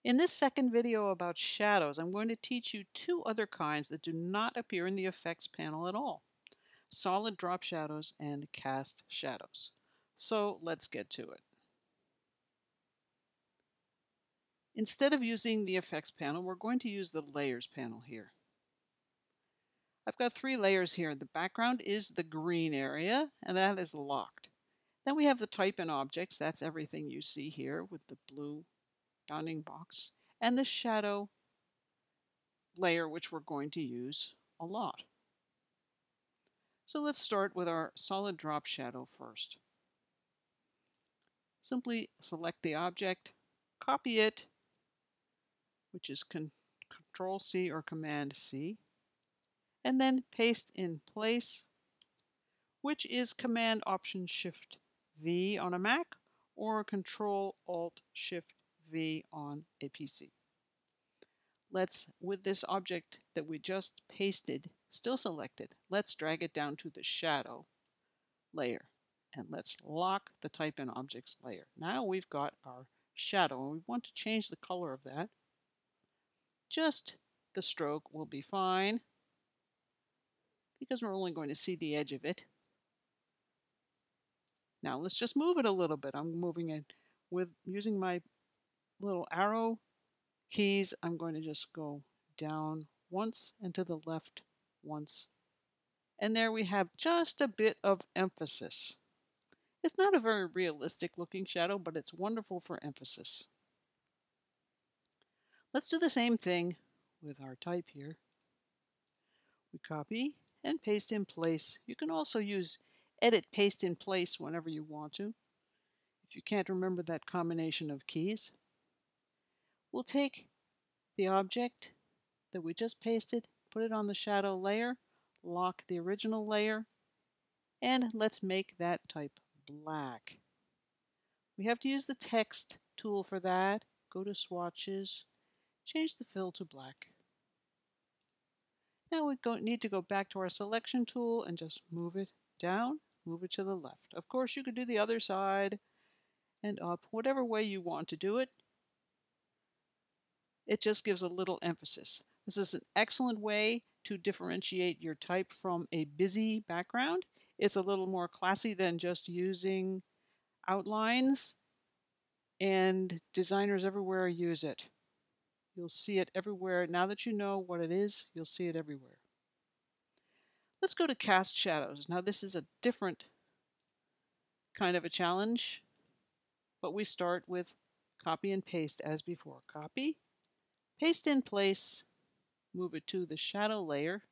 In this second video about shadows, I'm going to teach you two other kinds that do not appear in the effects panel at all: solid drop shadows and cast shadows. So let's get to it. Instead of using the effects panel, we're going to use the layers panel here. I've got three layers here. The background is the green area, and that is locked. Then we have the type and objects. That's everything you see here with the blue bounding box, and the shadow layer, which we're going to use a lot. So let's start with our solid drop shadow first. Simply select the object, copy it, which is Control C or Command C, and then paste in place, which is Command Option Shift V on a Mac or Control Alt Shift V on a PC. With this object that we just pasted still selected, let's drag it down to the shadow layer, and let's lock the type and objects layer. Now we've got our shadow, and we want to change the color of that. Just the stroke will be fine because we're only going to see the edge of it. Now let's just move it a little bit. I'm moving it with using my little arrow keys. I'm going to just go down once and to the left once. And there we have just a bit of emphasis. It's not a very realistic looking shadow, but it's wonderful for emphasis. Let's do the same thing with our type here. We copy and paste in place. You can also use Edit Paste in Place whenever you want to, if you can't remember that combination of keys. We'll take the object that we just pasted, put it on the shadow layer, lock the original layer, and let's make that type black. We have to use the text tool for that. Go to swatches, change the fill to black. Now we need to go back to our selection tool and just move it down, move it to the left. Of course, you could do the other side and up, whatever way you want to do it. It just gives a little emphasis. This is an excellent way to differentiate your type from a busy background. It's a little more classy than just using outlines, and designers everywhere use it. You'll see it everywhere. Now that you know what it is, you'll see it everywhere. Let's go to cast shadows. Now this is a different kind of a challenge, but we start with copy and paste as before. Copy, paste in place, move it to the shadow layer,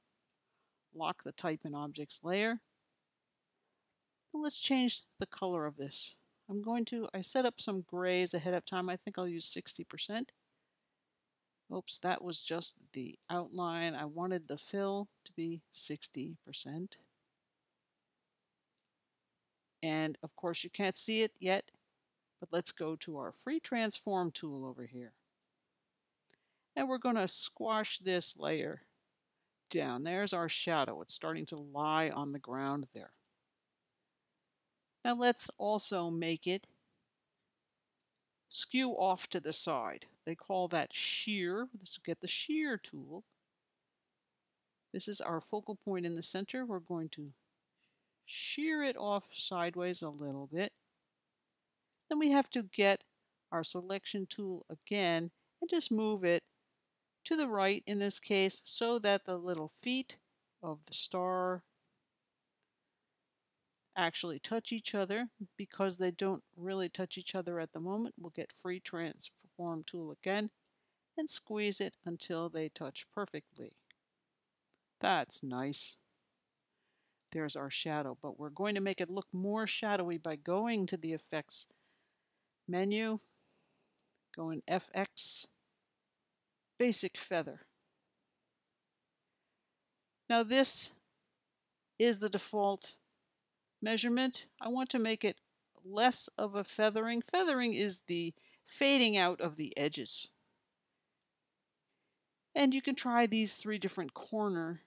lock the type and objects layer. And let's change the color of this. I set up some grays ahead of time. I think I'll use 60%. Oops, that was just the outline. I wanted the fill to be 60%. And of course you can't see it yet, but let's go to our free transform tool over here. And we're going to squash this layer down. There's our shadow. It's starting to lie on the ground there. Now let's also make it skew off to the side. They call that shear. Let's get the shear tool. This is our focal point in the center. We're going to shear it off sideways a little bit. Then we have to get our selection tool again and just move it to the right in this case so that the little feet of the star actually touch each other. Because they don't really touch each other at the moment, we'll get free transform tool again and squeeze it until they touch perfectly. That's nice. There's our shadow, but we're going to make it look more shadowy by going to the effects menu, go in FX, basic feather. Now this is the default measurement. I want to make it less of a feathering. Feathering is the fading out of the edges. And you can try these three different corner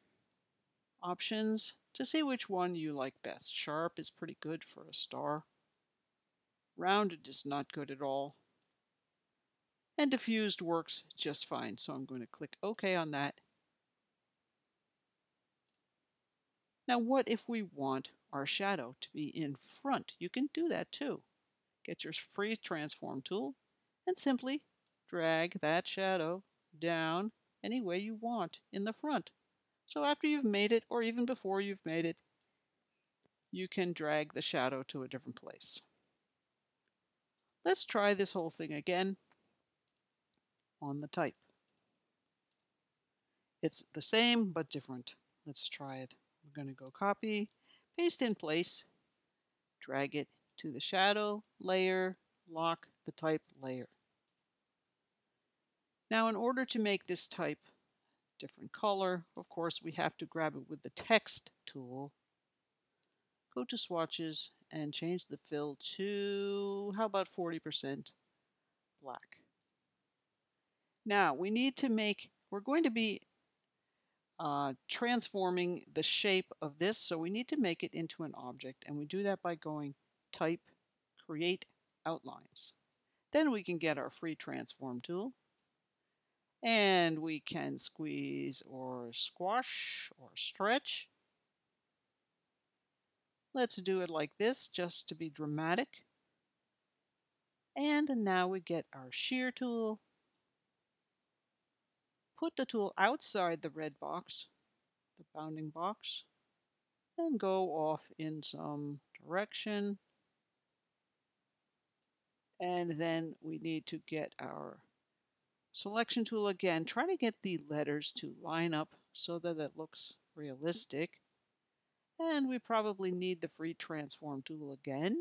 options to see which one you like best. Sharp is pretty good for a star. Rounded is not good at all. And diffused works just fine. So I'm going to click OK on that. Now, what if we want our shadow to be in front? You can do that too. Get your free transform tool and simply drag that shadow down any way you want in the front. So after you've made it, or even before you've made it, you can drag the shadow to a different place. Let's try this whole thing again on the type. It's the same but different. Let's try it. We're going to go copy, paste in place, drag it to the shadow layer, lock the type layer. Now, in order to make this type different color, of course, we have to grab it with the text tool. Go to swatches and change the fill to, how about 40% black. Now, we need to make, we're going to be transforming the shape of this, so we need to make it into an object, and we do that by going Type, Create Outlines. Then we can get our free transform tool, and we can squeeze or squash or stretch. Let's do it like this just to be dramatic. And now we get our shear tool. Put the tool outside the red box, the bounding box, and go off in some direction. And then we need to get our selection tool again. Try to get the letters to line up so that it looks realistic. And we probably need the free transform tool again.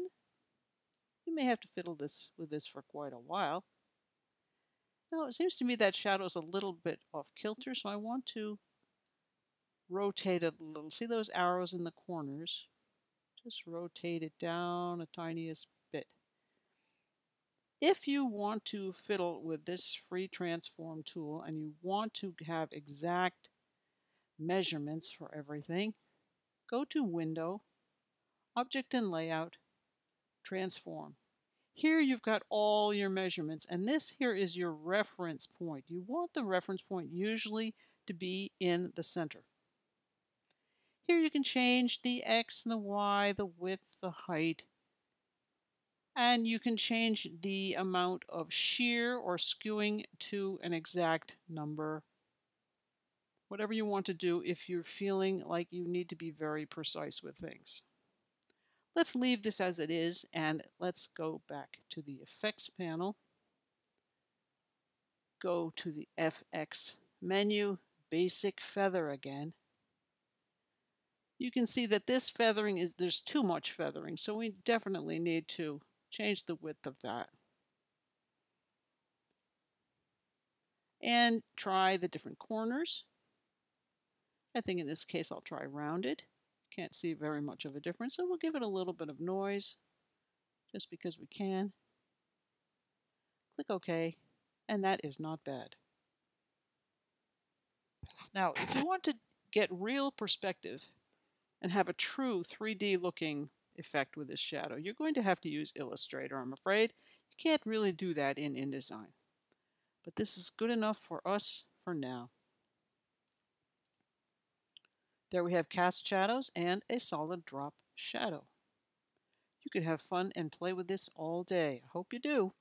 You may have to fiddle with this for quite a while. Now it seems to me that shadow is a little bit off kilter, so I want to rotate it a little. See those arrows in the corners? Just rotate it down a tiniest bit. If you want to fiddle with this free transform tool and you want to have exact measurements for everything, go to Window, Object and Layout, Transform. Here you've got all your measurements, and this here is your reference point. You want the reference point usually to be in the center. Here you can change the X and the Y, the width, the height, and you can change the amount of shear or skewing to an exact number. Whatever you want to do if you're feeling like you need to be very precise with things. Let's leave this as it is, and let's go back to the Effects panel. Go to the FX menu, Basic Feather again. You can see that this feathering there's too much feathering, so we definitely need to change the width of that. And try the different corners. I think in this case I'll try rounded. Can't see very much of a difference, so we'll give it a little bit of noise just because we can. Click OK, and that is not bad. Now, if you want to get real perspective and have a true 3D looking effect with this shadow, you're going to have to use Illustrator, I'm afraid. You can't really do that in InDesign. But this is good enough for us for now. There we have cast shadows and a solid drop shadow. You could have fun and play with this all day. I hope you do.